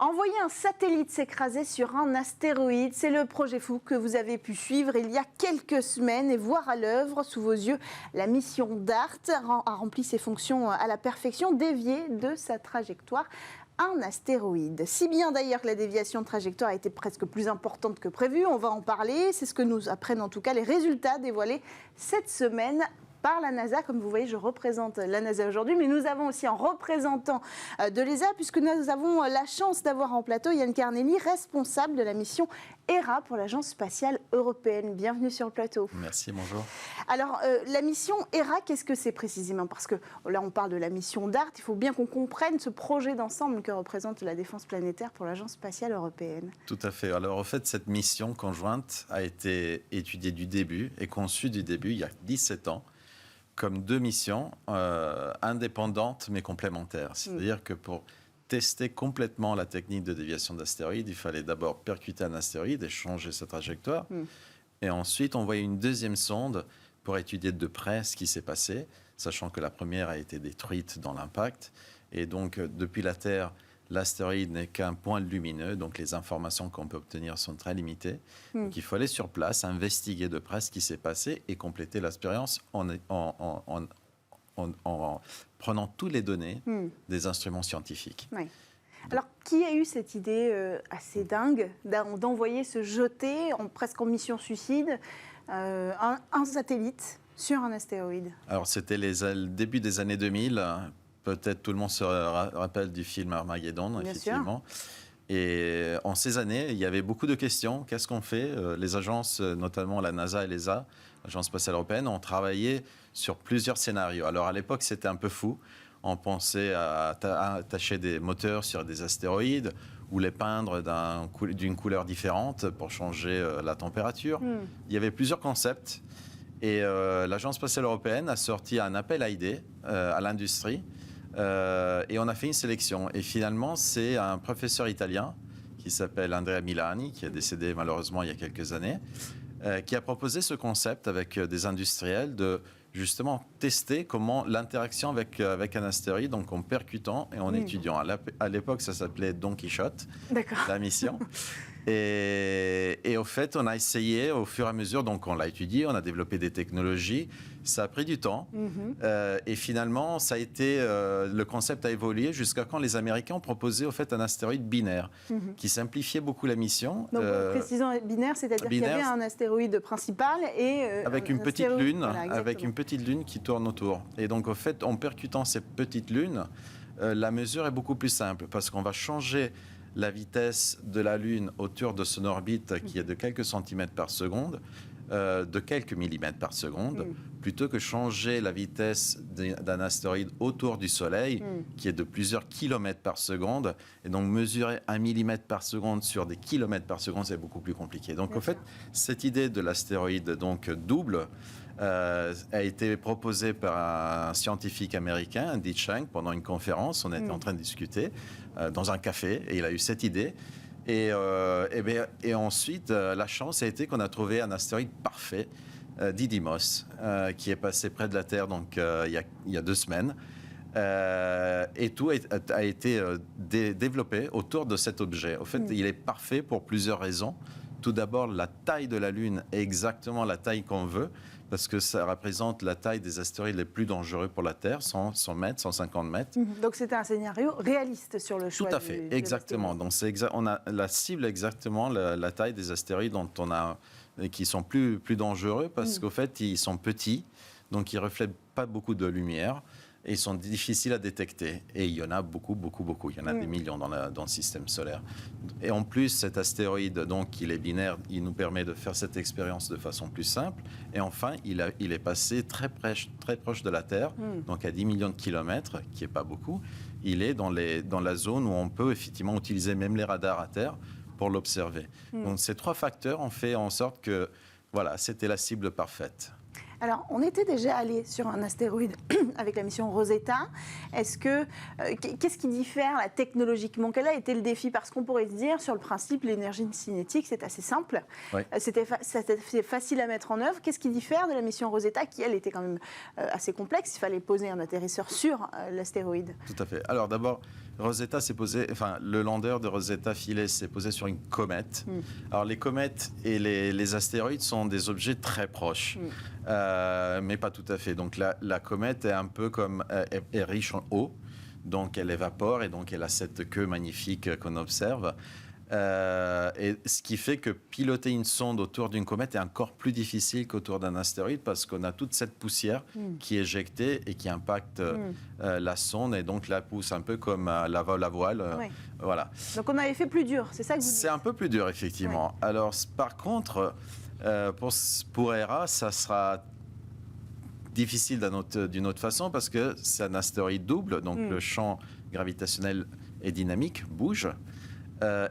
Envoyer un satellite s'écraser sur un astéroïde, c'est le projet fou que vous avez pu suivre il y a quelques semaines et voir à l'œuvre sous vos yeux. La mission DART a rempli ses fonctions à la perfection, déviée de sa trajectoire. Un astéroïde. Si bien d'ailleurs que la déviation de trajectoire a été presque plus importante que prévu, on va en parler. C'est ce que nous apprennent en tout cas les résultats dévoilés cette semaine par la NASA. Comme vous voyez, je représente la NASA aujourd'hui, mais nous avons aussi un représentant de l'ESA, puisque nous avons la chance d'avoir en plateau Yann Carnelli, responsable de la mission Hera pour l'Agence spatiale européenne. Bienvenue sur le plateau. Merci, bonjour. Alors, la mission Hera, qu'est-ce que c'est précisément? Parce que là, on parle de la mission DART, il faut bien qu'on comprenne ce projet d'ensemble que représente la défense planétaire pour l'Agence spatiale européenne. Tout à fait. Alors, en fait, cette mission conjointe a été étudiée du début et conçue du début, il y a 17 ans, comme deux missions indépendantes mais complémentaires. C'est-à-dire que pour tester complètement la technique de déviation d'astéroïdes, il fallait d'abord percuter un astéroïde et changer sa trajectoire. Et ensuite, envoyer une deuxième sonde pour étudier de près ce qui s'est passé, sachant que la première a été détruite dans l'impact. Et donc, depuis la Terre, l'astéroïde n'est qu'un point lumineux, donc les informations qu'on peut obtenir sont très limitées. Donc il faut aller sur place, investiguer de près ce qui s'est passé et compléter l'expérience en prenant toutes les données des instruments scientifiques. Oui. Alors, qui a eu cette idée assez dingue d'envoyer se jeter, presque en mission suicide, un satellite sur un astéroïde? Alors, c'était le début des années 2000. Peut-être tout le monde se rappelle du film Armageddon, effectivement. Et en ces années, il y avait beaucoup de questions. Qu'est-ce qu'on fait? Les agences, notamment la NASA et l'ESA, l'Agence spatiale européenne, ont travaillé sur plusieurs scénarios. Alors à l'époque, c'était un peu fou. On pensait à attacher des moteurs sur des astéroïdes ou les peindre d'une couleur différente pour changer la température. Il y avait plusieurs concepts. Et l'Agence spatiale européenne a sorti un appel à idées à l'industrie. Et on a fait une sélection. Et finalement, c'est un professeur italien qui s'appelle Andrea Milani, qui est décédé malheureusement il y a quelques années, qui a proposé ce concept avec des industriels de justement tester comment l'interaction avec un astéroïde, donc en percutant et en étudiant. À l'époque, ça s'appelait Don Quichotte, la mission. Et au fait, on a essayé au fur et à mesure, donc on l'a étudié, on a développé des technologies, ça a pris du temps, et finalement, ça a été, le concept a évolué jusqu'à quand les Américains ont proposé au fait un astéroïde binaire, qui simplifiait beaucoup la mission. Donc, précisons binaire, c'est-à-dire qu'il y avait un astéroïde principal et avec une petite lune, voilà, avec une petite lune qui tourne autour. Et donc, au fait, en percutant cette petite lune, la mesure est beaucoup plus simple, parce qu'on va changer la vitesse de la Lune autour de son orbite qui est de quelques centimètres par seconde, de quelques millimètres par seconde, plutôt que changer la vitesse d'un astéroïde autour du Soleil qui est de plusieurs kilomètres par seconde. Et donc mesurer 1 millimètre par seconde sur des kilomètres par seconde, c'est beaucoup plus compliqué. Donc en fait, cette idée de l'astéroïde donc double a été proposée par un scientifique américain, Andy Chang, pendant une conférence. On était en train de discuter dans un café et il a eu cette idée. Et ensuite, la chance a été qu'on a trouvé un astéroïde parfait, Didymos, qui est passé près de la Terre donc, il y a 2 semaines. Et tout a été développé autour de cet objet. Au fait, il est parfait pour plusieurs raisons. Tout d'abord, la taille de la Lune est exactement la taille qu'on veut, parce que ça représente la taille des astéroïdes les plus dangereux pour la Terre, 100 mètres, 150 mètres. Donc c'était un scénario réaliste sur le choix. Tout à fait, exactement. Donc on a la cible exactement la taille des astéroïdes qui sont plus dangereux, parce qu'au fait, ils sont petits, donc ils ne reflètent pas beaucoup de lumière. Et ils sont difficiles à détecter. Et il y en a beaucoup. Il y en a des millions dans le système solaire. Et en plus, cet astéroïde, donc, il est binaire, il nous permet de faire cette expérience de façon plus simple. Et enfin, il est passé très proche de la Terre, donc à 10 millions de kilomètres, qui n'est pas beaucoup. Il est dans la zone où on peut effectivement utiliser même les radars à Terre pour l'observer. Donc ces 3 facteurs ont fait en sorte que, voilà, c'était la cible parfaite. Alors, on était déjà allé sur un astéroïde avec la mission Rosetta. Qu'est-ce qui diffère là, technologiquement? Quel a été le défi? Parce qu'on pourrait se dire, sur le principe, l'énergie cinétique, c'est assez simple. Oui. C'était facile à mettre en œuvre. Qu'est-ce qui diffère de la mission Rosetta, qui, elle, était quand même assez complexe? Il fallait poser un atterrisseur sur l'astéroïde. Tout à fait. Alors, d'abord, Rosetta s'est posé, le lander de Rosetta Philae s'est posé sur une comète. Alors les comètes et les astéroïdes sont des objets très proches, mais pas tout à fait. Donc la comète est un peu comme est riche en eau, donc elle évapore et donc elle a cette queue magnifique qu'on observe. Et ce qui fait que piloter une sonde autour d'une comète est encore plus difficile qu'autour d'un astéroïde parce qu'on a toute cette poussière qui est éjectée et qui impacte la sonde et donc la pousse un peu comme la vol à voile. Voilà. Donc on avait fait plus dur, c'est ça que vous dites? C'est un peu plus dur, effectivement. Oui. Alors, par contre, pour Hera, ça sera difficile d'une autre façon parce que c'est un astéroïde double, donc le champ gravitationnel est dynamique, bouge.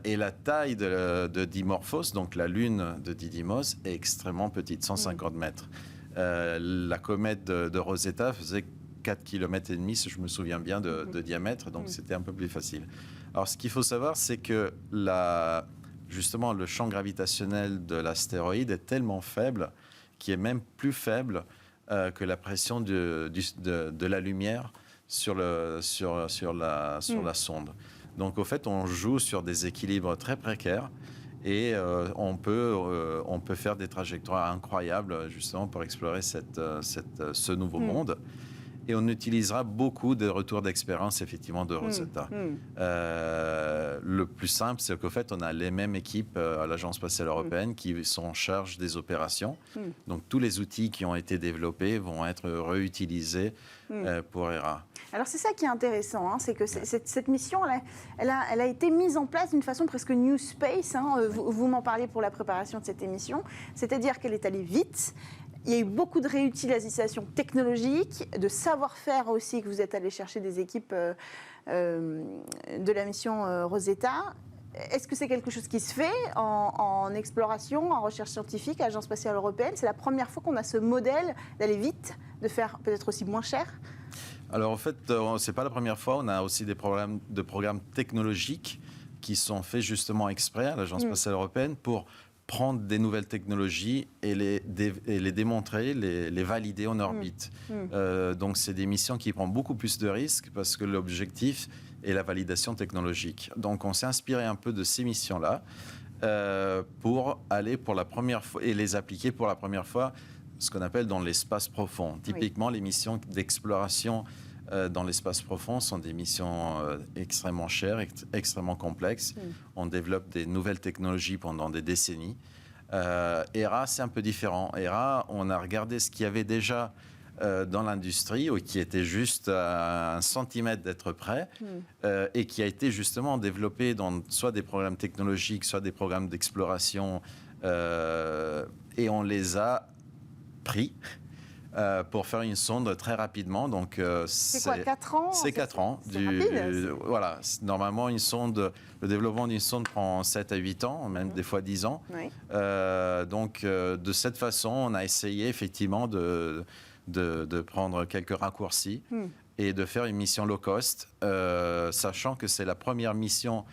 Et la taille de Dimorphos, donc la lune de Didymos, est extrêmement petite, 150 mètres. La comète de Rosetta faisait 4,5 km, si je me souviens bien, de diamètre, donc c'était un peu plus facile. Alors, ce qu'il faut savoir, c'est que justement, le champ gravitationnel de l'astéroïde est tellement faible qu'il est même plus faible que la pression de la lumière sur la sonde. Donc, au fait, on joue sur des équilibres très précaires et on peut faire des trajectoires incroyables justement pour explorer ce nouveau monde. Et on utilisera beaucoup de retours d'expérience, effectivement, de Rosetta. Le plus simple, c'est qu'au fait, on a les mêmes équipes à l'Agence spatiale européenne qui sont en charge des opérations. Donc, tous les outils qui ont été développés vont être réutilisés pour Hera. Alors, c'est ça qui est intéressant, hein, c'est que cette mission, elle a été mise en place d'une façon presque New Space. Hein, vous m'en parlez pour la préparation de cette émission. C'est-à-dire qu'elle est allée vite. Il y a eu beaucoup de réutilisation technologique, de savoir-faire aussi, que vous êtes allé chercher des équipes de la mission Rosetta. Est-ce que c'est quelque chose qui se fait en exploration, en recherche scientifique à l'Agence spatiale européenne? C'est la première fois qu'on a ce modèle d'aller vite, de faire peut-être aussi moins cher? Alors en fait, ce n'est pas la première fois. On a aussi des programmes technologiques qui sont faits justement exprès à l'Agence spatiale européenne pour prendre des nouvelles technologies et les démontrer, les valider en orbite. Donc, c'est des missions qui prennent beaucoup plus de risques parce que l'objectif est la validation technologique. Donc, on s'est inspiré un peu de ces missions-là pour aller pour la première fois et les appliquer pour la première fois, ce qu'on appelle dans l'espace profond. Typiquement, les missions d'exploration dans l'espace profond sont des missions extrêmement chères, extrêmement complexes. On développe des nouvelles technologies pendant des décennies. Hera, c'est un peu différent. Hera, on a regardé ce qu'il y avait déjà dans l'industrie, ou qui était juste à 1 centimètre d'être prêt, et qui a été justement développé dans soit des programmes technologiques, soit des programmes d'exploration, et on les a pris pour faire une sonde très rapidement. Donc, c'est quoi, 4 ans? C'est 4 ans. C'est rapide. Voilà. Normalement, le développement d'une sonde prend 7 à 8 ans, même des fois 10 ans. Oui. Donc, de cette façon, on a essayé effectivement de prendre quelques raccourcis et de faire une mission low cost, sachant que c'est la première mission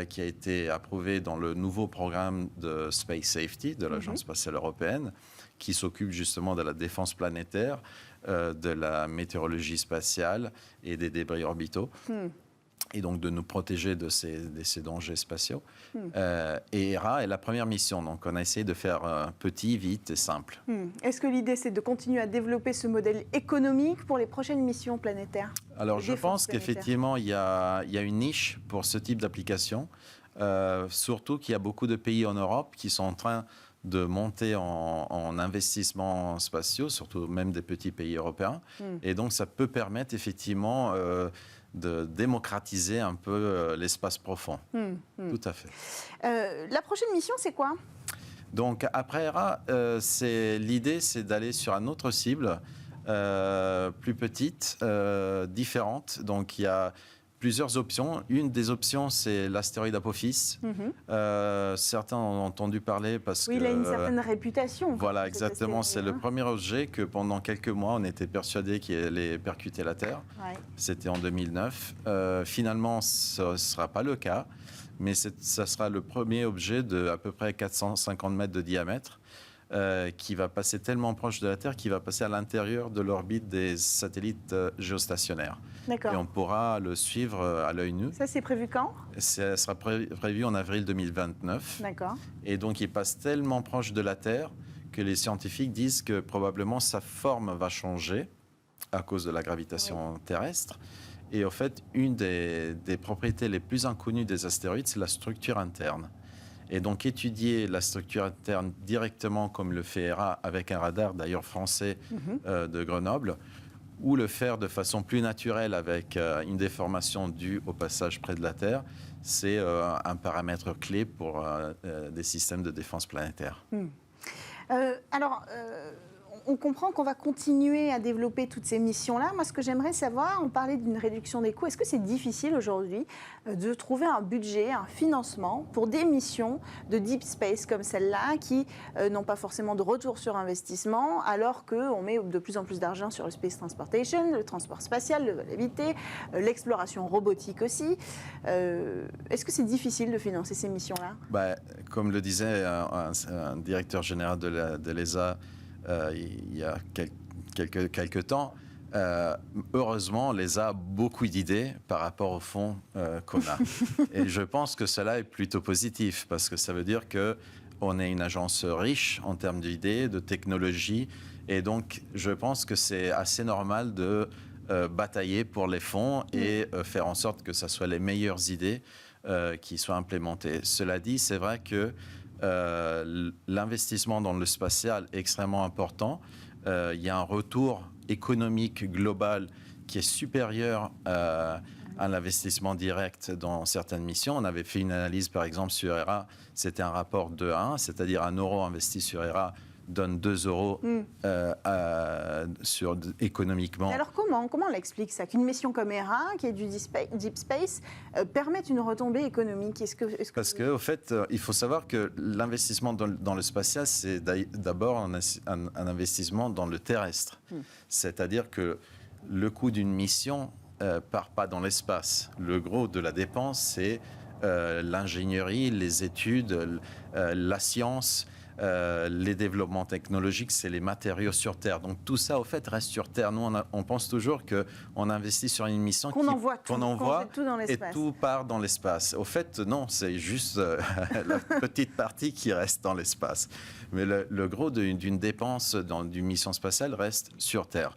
qui a été approuvée dans le nouveau programme de Space Safety de l'Agence spatiale européenne, qui s'occupe justement de la défense planétaire, de la météorologie spatiale et des débris orbitaux, et donc de nous protéger de ces dangers spatiaux. Et Hera est la première mission, donc on a essayé de faire petit, vite et simple. Est-ce que l'idée, c'est de continuer à développer ce modèle économique pour les prochaines missions planétaires? Alors je pense qu'effectivement, il y a une niche pour ce type d'application, surtout qu'il y a beaucoup de pays en Europe qui sont en train de monter en investissements spatiaux, surtout même des petits pays européens. Et donc, ça peut permettre effectivement de démocratiser un peu l'espace profond. Tout à fait. La prochaine mission, c'est quoi? Donc, après Hera, l'idée, c'est d'aller sur une autre cible, plus petite, différente. Donc, il y a plusieurs options. Une des options, c'est l'astéroïde Apophis. Certains ont entendu parler parce que... Oui, il a une certaine réputation. Voilà, exactement. C'est le premier objet que pendant quelques mois, on était persuadé qu'il allait percuter la Terre. Ouais. C'était en 2009. Finalement, ce ne sera pas le cas, mais ça sera le premier objet de à peu près 450 mètres de diamètre qui va passer tellement proche de la Terre qu'il va passer à l'intérieur de l'orbite des satellites géostationnaires. D'accord. Et on pourra le suivre à l'œil nu. Ça, c'est prévu quand ? Ça sera prévu en avril 2029. D'accord. Et donc, il passe tellement proche de la Terre que les scientifiques disent que probablement sa forme va changer à cause de la gravitation terrestre. Et en fait, une des propriétés les plus inconnues des astéroïdes, c'est la structure interne. Et donc, étudier la structure interne directement, comme le fait ERA avec un radar, d'ailleurs français, de Grenoble, ou le faire de façon plus naturelle avec une déformation due au passage près de la Terre, c'est un paramètre clé pour des systèmes de défense planétaire. On comprend qu'on va continuer à développer toutes ces missions-là. Moi, ce que j'aimerais savoir, on parlait d'une réduction des coûts. Est-ce que c'est difficile aujourd'hui de trouver un budget, un financement pour des missions de deep space comme celle-là qui n'ont pas forcément de retour sur investissement alors qu'on met de plus en plus d'argent sur le space transportation, le transport spatial, le vol habité, l'exploration robotique aussi. Est-ce que c'est difficile de financer ces missions-là ? Comme le disait un directeur général de l'ESA, il y a quelques temps, heureusement, l'ESA a beaucoup d'idées par rapport au fonds qu'on a. Et je pense que cela est plutôt positif parce que ça veut dire qu'on est une agence riche en termes d'idées, de technologies. Et donc, je pense que c'est assez normal de batailler pour les fonds et faire en sorte que ce soit les meilleures idées qui soient implémentées. Cela dit, c'est vrai que l'investissement dans le spatial est extrêmement important. Il y a un retour économique global qui est supérieur à l'investissement direct dans certaines missions. On avait fait une analyse, par exemple, sur ERA. C'était un rapport 2-1, c'est-à-dire 1 euro investi sur ERA donne 2 euros économiquement. Mais alors comment on l'explique ça ? Qu'une mission comme ERA, qui est du deep space, permette une retombée économique ? Parce qu'au fait, il faut savoir que l'investissement dans le spatial, c'est d'abord un investissement dans le terrestre. C'est-à-dire que le coût d'une mission part pas dans l'espace. Le gros de la dépense, c'est l'ingénierie, les études, la science. Les développements technologiques, c'est les matériaux sur Terre. Donc tout ça, au fait, reste sur Terre. Nous, on pense toujours qu'on investit sur une mission qu'on envoie tout dans et tout part dans l'espace. Au fait, non, c'est juste la petite partie qui reste dans l'espace. Mais le gros d'une dépense d'une mission spatiale reste sur Terre.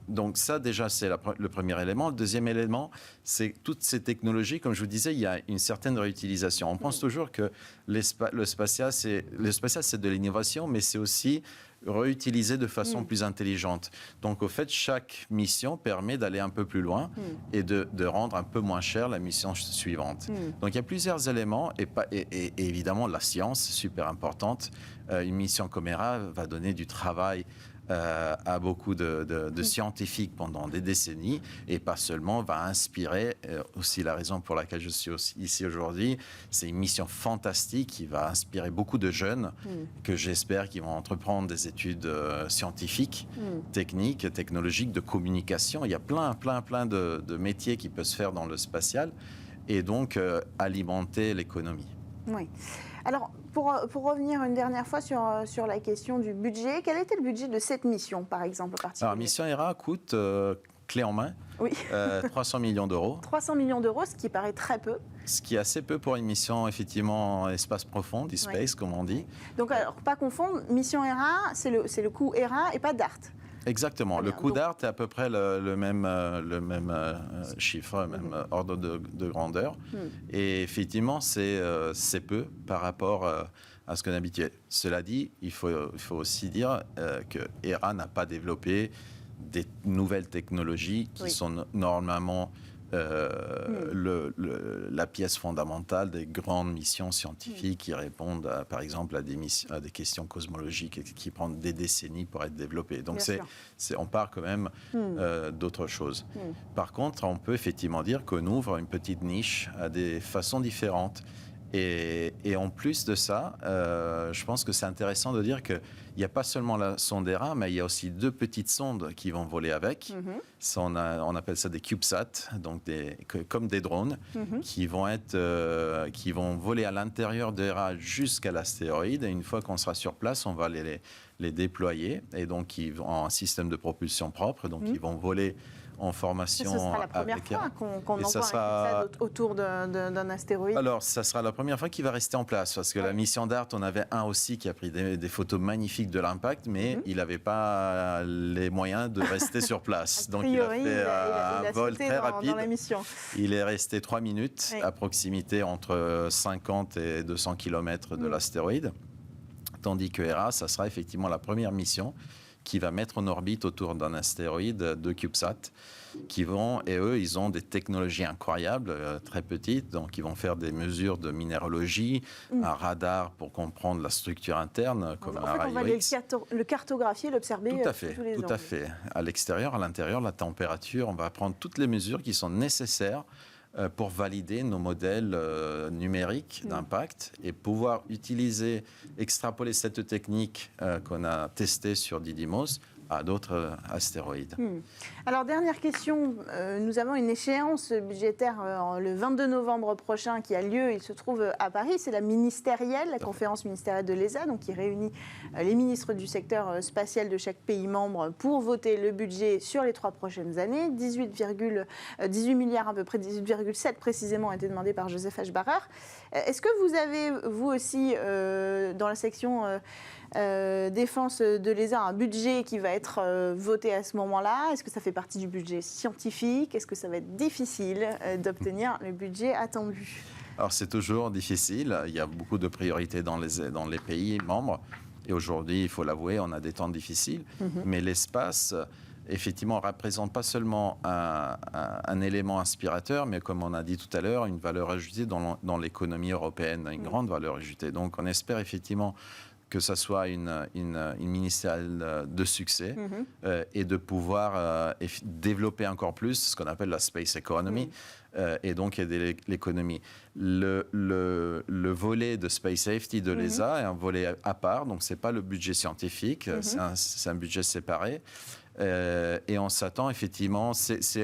Donc ça, déjà, c'est le premier élément. Le deuxième élément, c'est toutes ces technologies. Comme je vous disais, il y a une certaine réutilisation. On pense toujours que le spatial, c'est de l'innovation, mais c'est aussi réutilisé de façon plus intelligente. Donc, au fait, chaque mission permet d'aller un peu plus loin et de rendre un peu moins cher la mission suivante. Donc, il y a plusieurs éléments et évidemment, la science, super importante. Une mission comme ERA va donner du travail à beaucoup de scientifiques pendant des décennies et pas seulement, va inspirer aussi la raison pour laquelle je suis ici aujourd'hui. C'est une mission fantastique qui va inspirer beaucoup de jeunes que j'espère qu'ils vont entreprendre des études scientifiques, techniques, technologiques, de communication. Il y a plein de métiers qui peuvent se faire dans le spatial et donc alimenter l'économie. Oui. Alors, pour revenir une dernière fois sur la question du budget, quel était le budget de cette mission, par exemple, en particulier ? Alors, mission ERA coûte, clé en main, 300 millions d'euros. 300 millions d'euros, ce qui paraît très peu. Ce qui est assez peu pour une mission, effectivement, espace profond, deep space, comme on dit. Donc, alors, pas confondre, mission ERA, c'est le coût ERA et pas DART. Exactement. Le coût DART est à peu près le même chiffre, même ordre de grandeur. Et effectivement, c'est peu par rapport à ce qu'on a habitué. Cela dit, il faut aussi dire que ERA n'a pas développé des nouvelles technologies qui sont normalement la pièce fondamentale des grandes missions scientifiques qui répondent, par exemple, à des questions cosmologiques qui prennent des décennies pour être développées. Donc, on part quand même d'autre chose. Par contre, on peut effectivement dire qu'on ouvre une petite niche à des façons différentes. Et en plus de ça, je pense que c'est intéressant de dire qu'il n'y a pas seulement la sonde Hera, mais il y a aussi 2 petites sondes qui vont voler avec. On appelle ça des CubeSats, donc comme des drones, qui vont voler à l'intérieur de Hera jusqu'à l'astéroïde. Et une fois qu'on sera sur place, on va les déployer. Et donc, ils ont un système de propulsion propre. Donc, ils vont voler en formation. Ce sera la première fois qu'on envoie un CubeSat autour d'un astéroïde. Alors, ça sera la première fois qu'il va rester en place, parce que la mission DART, on avait un aussi qui a pris des photos magnifiques de l'impact, mais il n'avait pas les moyens de rester sur place. Donc, il a fait un vol très rapide. Dans la mission. Il est resté 3 minutes à proximité entre 50 et 200 km de l'astéroïde, tandis que Hera, ça sera effectivement la première mission qui va mettre en orbite autour d'un astéroïde 2 CubeSats et eux, ils ont des technologies incroyables, très petites, donc ils vont faire des mesures de minéralogie, un radar pour comprendre la structure interne, comme un rayon X. On va le cartographier, l'observer tous les angles. Tout à fait. À l'extérieur, à l'intérieur, la température, on va prendre toutes les mesures qui sont nécessaires pour valider nos modèles numériques d'impact et pouvoir extrapoler cette technique qu'on a testée sur Didymos à d'autres astéroïdes. Alors, dernière question. Nous avons une échéance budgétaire le 22 novembre prochain qui a lieu, il se trouve à Paris. C'est la ministérielle, la conférence ministérielle de l'ESA, donc qui réunit les ministres du secteur spatial de chaque pays membre pour voter le budget sur les 3 prochaines années. 18 milliards, à peu près 18,7 précisément, a été demandé par Joseph H. Barrer. Est-ce que vous avez, vous aussi, dans la section défense de l'ESA, un budget qui va être voté à ce moment-là? Est-ce que ça fait partie du budget scientifique? Est-ce que ça va être difficile d'obtenir le budget attendu? Alors, c'est toujours difficile. Il y a beaucoup de priorités dans les pays membres. Et aujourd'hui, il faut l'avouer, on a des temps difficiles. Mais l'espace, effectivement, ne représente pas seulement un élément inspirateur, mais comme on a dit tout à l'heure, une valeur ajoutée dans l'économie européenne, une grande valeur ajoutée. Donc, on espère effectivement que ça soit une ministérielle de succès et de pouvoir développer encore plus ce qu'on appelle la space economy et donc aider l'économie. Le volet de space safety de l'ESA est un volet à part, donc ce n'est pas le budget scientifique, c'est un budget séparé. Et on s'attend effectivement,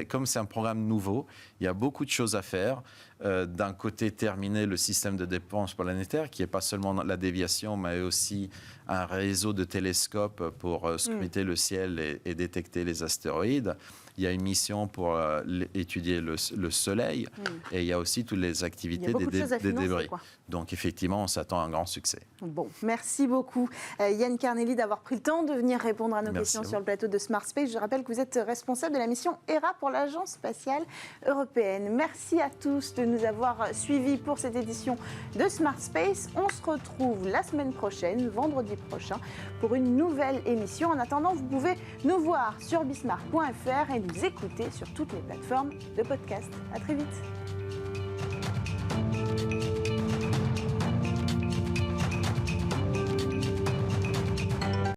comme c'est un programme nouveau, il y a beaucoup de choses à faire. D'un côté, terminer le système de défense planétaire, qui n'est pas seulement la déviation, mais aussi un réseau de télescopes pour scruter le ciel et détecter les astéroïdes. Il y a une mission pour étudier le Soleil et il y a aussi toutes les activités des débris. Donc effectivement, on s'attend à un grand succès. Bon, merci beaucoup Yann Carnelli d'avoir pris le temps de venir répondre à nos questions sur le plateau de Smart Space. Je rappelle que vous êtes responsable de la mission Hera pour l'Agence spatiale européenne. Merci à tous de nous avoir suivis pour cette édition de Smart Space. On se retrouve la semaine prochaine, vendredi prochain, pour une nouvelle émission. En attendant, vous pouvez nous voir sur bismart.fr et nous écouter sur toutes les plateformes de podcast. À très vite.